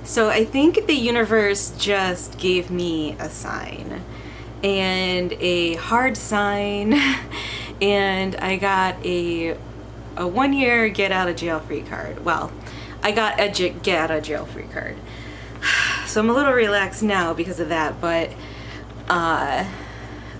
So I think the universe just gave me a sign, and a hard sign, and I got a 1-year get out of jail free card. Well, I got a get out of jail free card. So I'm a little relaxed now because of that, but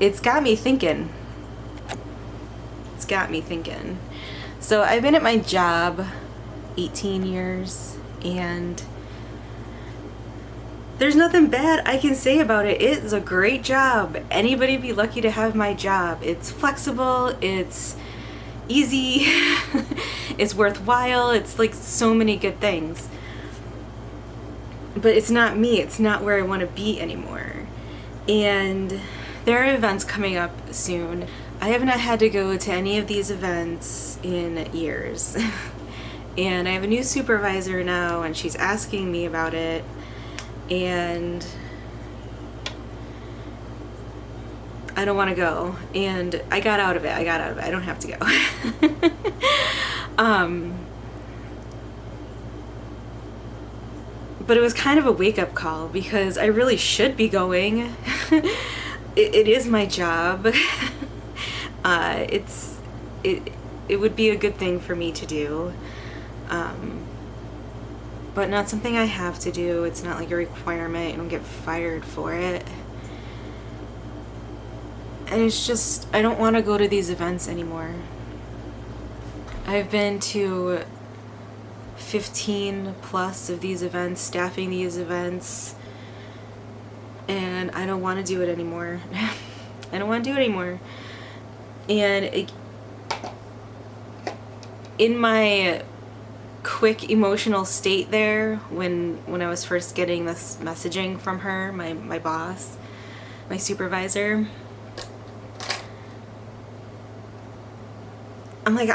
it's got me thinking. It's got me thinking. So I've been at my job 18 years, and there's nothing bad I can say about it. It's a great job. Anybody be lucky to have my job. It's flexible, it's easy, it's worthwhile, it's like so many good things. But it's not me, it's not where I want to be anymore. And there are events coming up soon. I have not had to go to any of these events in years. And I have a new supervisor now, and she's asking me about it. And I don't want to go. And I got out of it. I don't have to go. But it was kind of a wake-up call because I really should be going. It is my job. It would be a good thing for me to do. But not something I have to do. It's not like a requirement. You don't get fired for it. And it's just, I don't want to go to these events anymore. I've been to 15 plus of these events, staffing these events, and I don't want to do it anymore. I don't want to do it anymore. And in my quick emotional state there, when I was first getting this messaging from her, my boss, my supervisor, I'm like,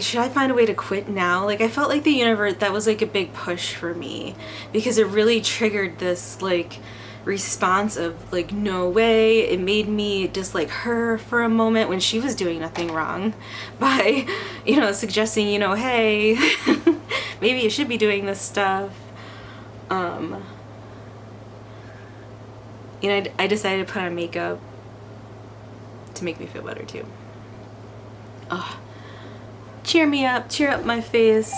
should I find a way to quit now? Like, I felt like the universe, that was like a big push for me, because it really triggered this like response of like, no way. It made me dislike her for a moment when she was doing nothing wrong by, suggesting, hey, maybe you should be doing this stuff. I decided to put on makeup to make me feel better too. Cheer me up, cheer up my face.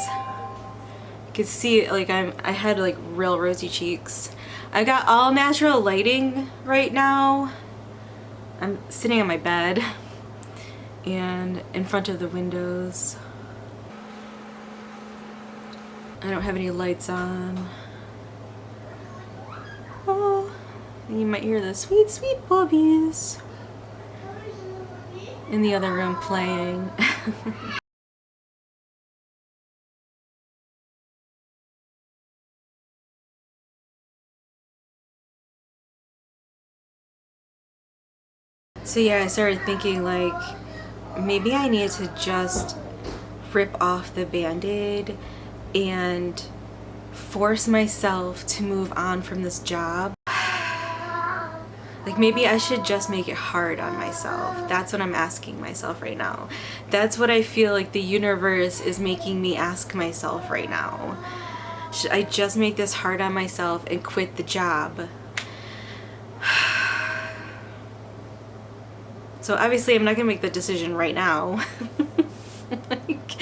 You can see like I had like real rosy cheeks. I got all natural lighting right now. I'm sitting on my bed and in front of the windows. I don't have any lights on. Oh, and you might hear the sweet, sweet boobies in the other room playing. So yeah, I started thinking like, maybe I need to just rip off the Band-Aid and force myself to move on from this job. Like, maybe I should just make it hard on myself. That's what I'm asking myself right now. That's what I feel like the universe is making me ask myself right now. Should I just make this hard on myself and quit the job? So obviously I'm not gonna make the decision right now. Like,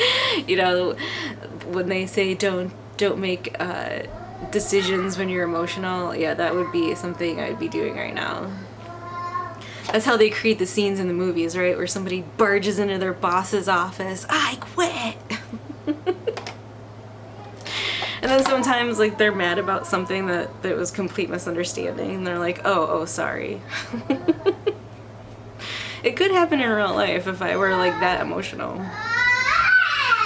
when they say don't make decisions when you're emotional, yeah, that would be something I'd be doing right now. That's how they create the scenes in the movies, right? Where somebody barges into their boss's office, I quit! And then sometimes like they're mad about something that was complete misunderstanding, and they're like, oh, sorry. It could happen in real life if I were like that emotional.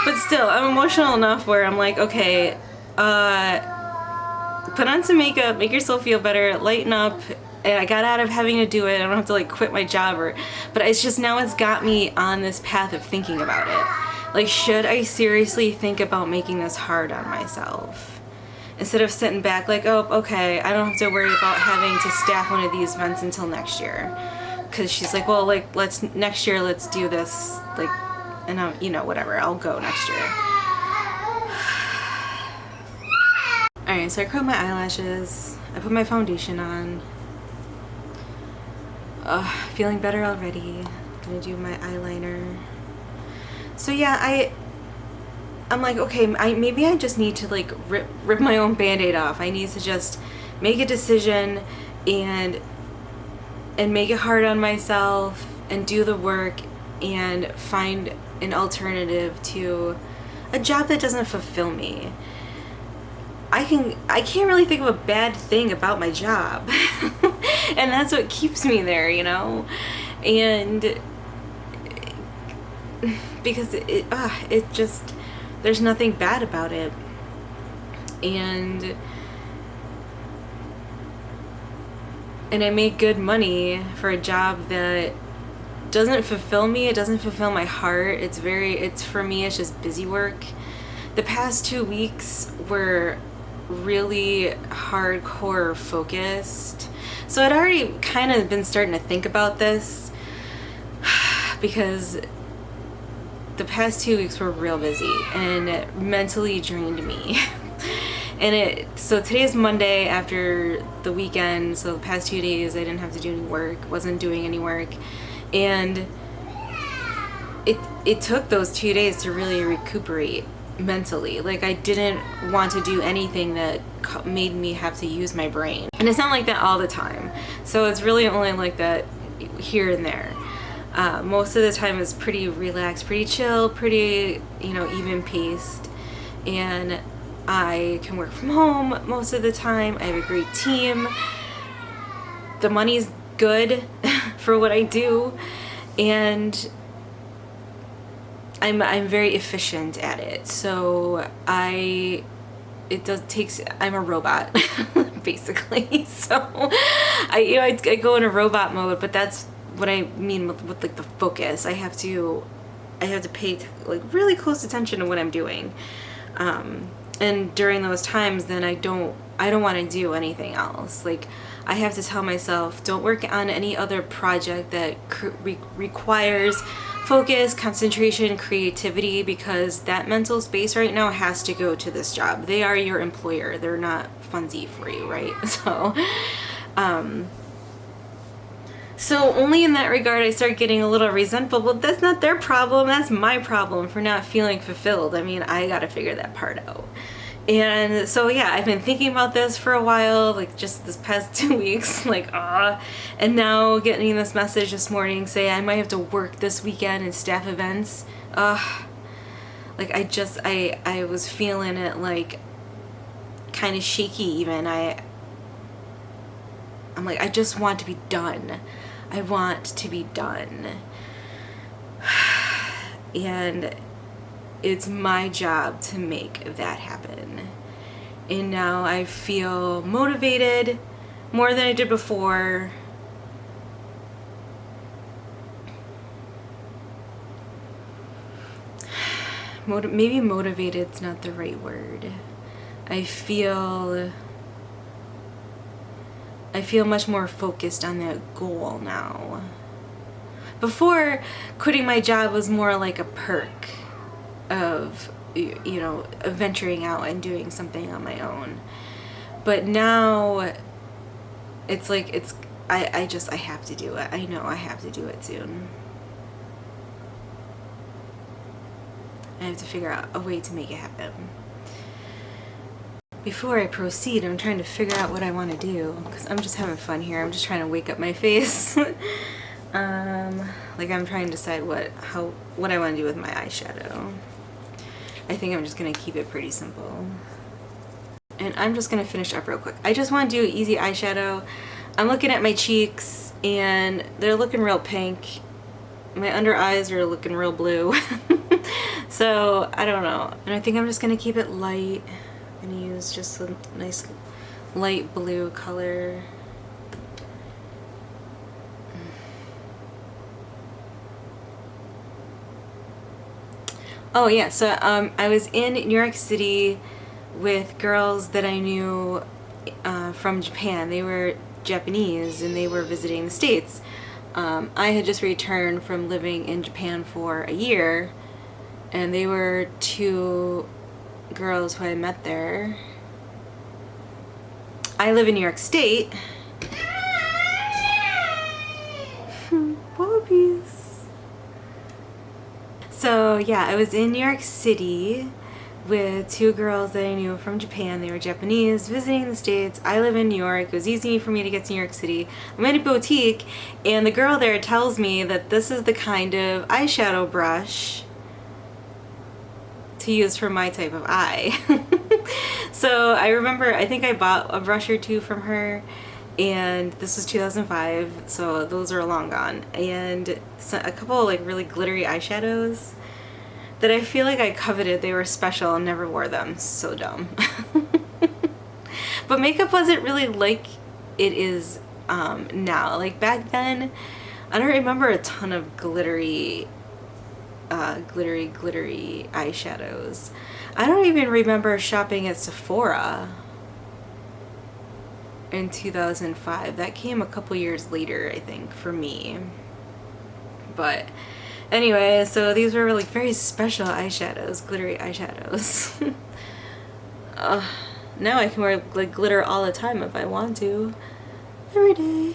But still, I'm emotional enough where I'm like, okay, put on some makeup, make yourself feel better, lighten up. And I got out of having to do it. I don't have to like quit my job but it's just, now it's got me on this path of thinking about it. Like, should I seriously think about making this hard on myself? Instead of sitting back like, oh, okay, I don't have to worry about having to staff one of these events until next year. Because she's like, well, like, next year, let's do this, like, and whatever, I'll go next year. Alright, so I curled my eyelashes. I put my foundation on. Feeling better already. Gonna do my eyeliner. So yeah, I'm like, okay, maybe I just need to like rip my own band-aid off. I need to just make a decision and make it hard on myself and do the work and find an alternative to a job that doesn't fulfill me. I can't really think of a bad thing about my job. And that's what keeps me there, you know? And because it just, there's nothing bad about it. And I make good money for a job that doesn't fulfill me. It doesn't fulfill my heart. It's for me, it's just busy work. The past 2 weeks were really hardcore focused. So I'd already kind of been starting to think about this because the past 2 weeks were real busy and it mentally drained me. So today's Monday after the weekend, so the past 2 days I didn't have to do any work, wasn't doing any work, and it took those 2 days to really recuperate mentally. Like, I didn't want to do anything that made me have to use my brain. And it's not like that all the time. So it's really only like that here and there. Most of the time it's pretty relaxed, pretty chill, pretty, even paced. And I can work from home most of the time. I have a great team. The money's good for what I do. And I'm very efficient at it. So I'm a robot basically. So I go in a robot mode, but that's what I mean with like the focus. I have to pay like really close attention to what I'm doing. And during those times, then I don't want to do anything else. Like, I have to tell myself, don't work on any other project that requires focus, concentration, creativity, because that mental space right now has to go to this job. They are your employer. They're not fundsy for you, right? So only in that regard I start getting a little resentful. Well, that's not their problem. That's my problem for not feeling fulfilled. I mean, I got to figure that part out. And so, yeah, I've been thinking about this for a while, like just this past 2 weeks, like, and now getting this message this morning saying I might have to work this weekend in staff events. Like, I was feeling it, like, kind of shaky even. I'm like, I just want to be done. I want to be done. And it's my job to make that happen. And now I feel motivated more than I did before. Maybe motivated's not the right word. I feel much more focused on that goal now. Before, quitting my job was more like a perk of, venturing out and doing something on my own. But now it's like, I have to do it. I know I have to do it soon. I have to figure out a way to make it happen. Before I proceed, I'm trying to figure out what I want to do, because I'm just having fun here. I'm just trying to wake up my face. Like, I'm trying to decide what I want to do with my eyeshadow. I think I'm just going to keep it pretty simple. And I'm just going to finish up real quick. I just want to do easy eyeshadow. I'm looking at my cheeks, and they're looking real pink. My under eyes are looking real blue. So, I don't know. And I think I'm just going to keep it light. I'm going to use just a nice light blue color. Oh yeah, so I was in New York City with girls that I knew from Japan. They were Japanese and they were visiting the States. I had just returned from living in Japan for a year, and they were two girls who I met there. I live in New York State. Puppies. So yeah, I was in New York City with two girls that I knew from Japan. They were Japanese, visiting the States. I live in New York. It was easy for me to get to New York City. I'm at a boutique, and the girl there tells me that this is the kind of eyeshadow brush to use for my type of eye. So I remember, I think I bought a brush or two from her, and this was 2005, so those are long gone. And a couple of like really glittery eyeshadows that I feel like I coveted. They were special and never wore them. So dumb. But makeup wasn't really like it is now. Like back then, I don't remember a ton of glittery eyeshadows. I don't even remember shopping at Sephora in 2005. That came a couple years later, I think, for me. But anyway, so these were like very special eyeshadows, glittery eyeshadows. Now I can wear like glitter all the time if I want to, every day.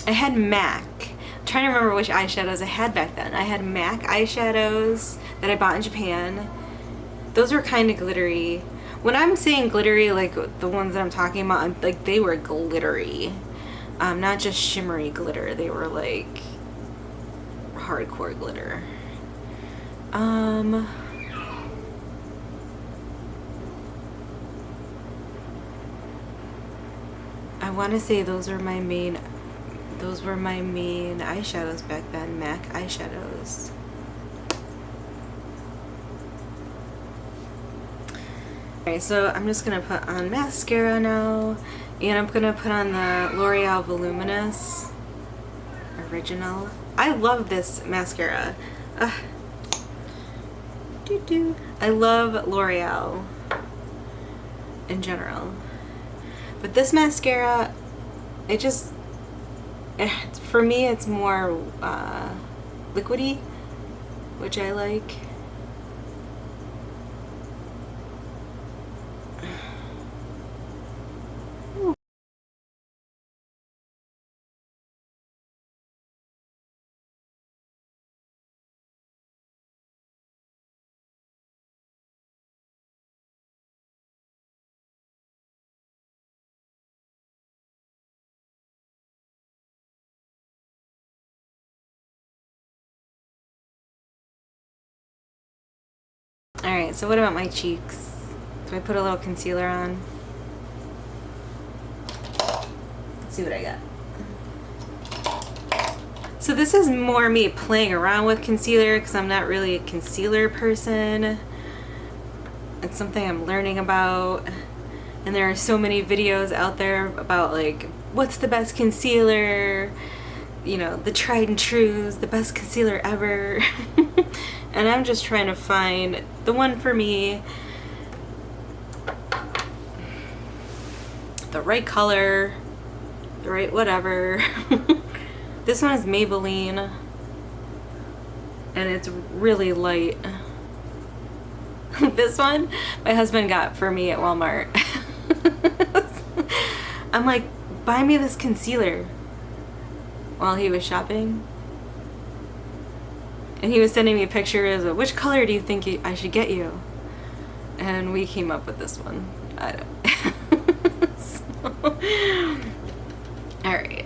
I had MAC. I'm trying to remember which eyeshadows I had back then. I had MAC eyeshadows that I bought in Japan. Those were kind of glittery. When I'm saying glittery, like the ones that I'm talking about, like they were glittery. Not just shimmery glitter. They were like hardcore glitter. I want to say those were my main eyeshadows back then, MAC eyeshadows. Alright, so I'm just going to put on mascara now, and I'm going to put on the L'Oreal Voluminous Original. I love this mascara. I love L'Oreal in general. But this mascara, it just, for me it's more liquidy, which I like. Alright, so what about my cheeks? Do I put a little concealer on? Let's see what I got. So this is more me playing around with concealer because I'm not really a concealer person. It's something I'm learning about. And there are so many videos out there about like, what's the best concealer? You know, the tried and trues, the best concealer ever. And I'm just trying to find the one for me, the right color, the right whatever. This one is Maybelline, and it's really light. This one my husband got for me at Walmart. I'm like, buy me this concealer, while he was shopping. And he was sending me pictures of which color do you think I should get you? And we came up with this one. I don't. So, alright.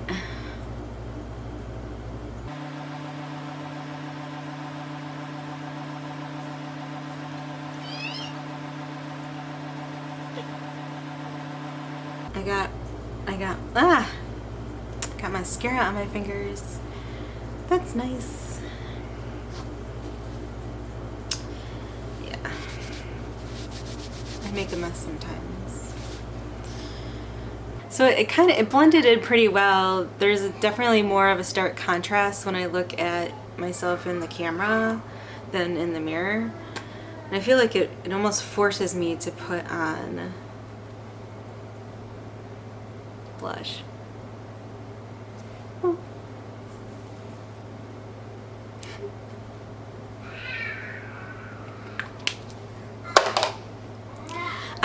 Got mascara on my fingers. That's nice. Yeah. I make a mess sometimes. So it blended in pretty well. There's definitely more of a stark contrast when I look at myself in the camera than in the mirror. And I feel like it almost forces me to put on blush.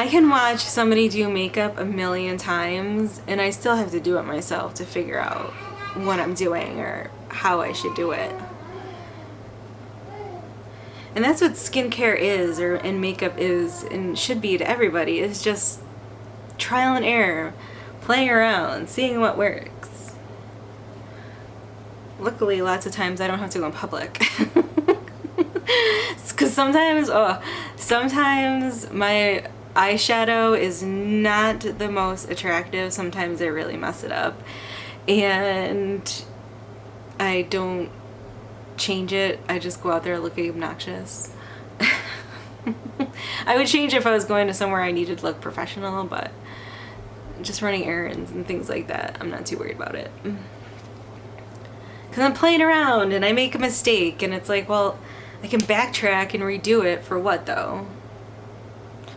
I can watch somebody do makeup a million times and I still have to do it myself to figure out what I'm doing or how I should do it. And that's what skincare is, and makeup is, and should be to everybody. It's just trial and error, playing around, seeing what works. Luckily, lots of times I don't have to go in public. Because sometimes my eyeshadow is not the most attractive. Sometimes I really mess it up. And I don't change it. I just go out there looking obnoxious. I would change if I was going to somewhere I needed to look professional, but just running errands and things like that, I'm not too worried about it. Because I'm playing around and I make a mistake and it's like, well, I can backtrack and redo it for what though?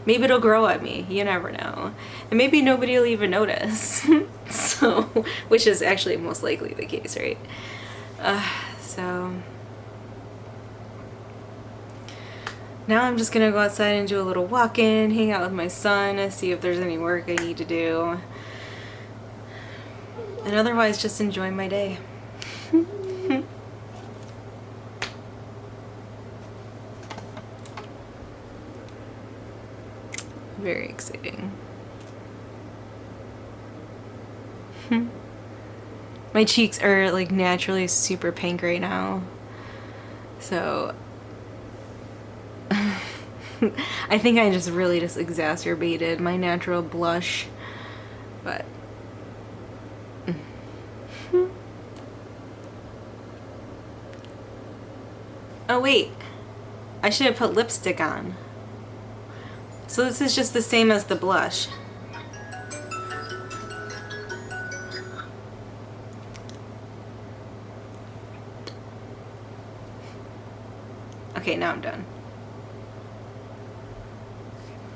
Maybe it'll grow at me, you never know. And maybe nobody will even notice. So, which is actually most likely the case, right? So now I'm just gonna go outside and do a little walk-in, hang out with my son, see if there's any work I need to do. And otherwise just enjoy my day. Very exciting. My cheeks are like naturally super pink right now. So I think I just really exacerbated my natural blush, but oh wait, I should have put lipstick on. So this is just the same as the blush. Okay, now I'm done.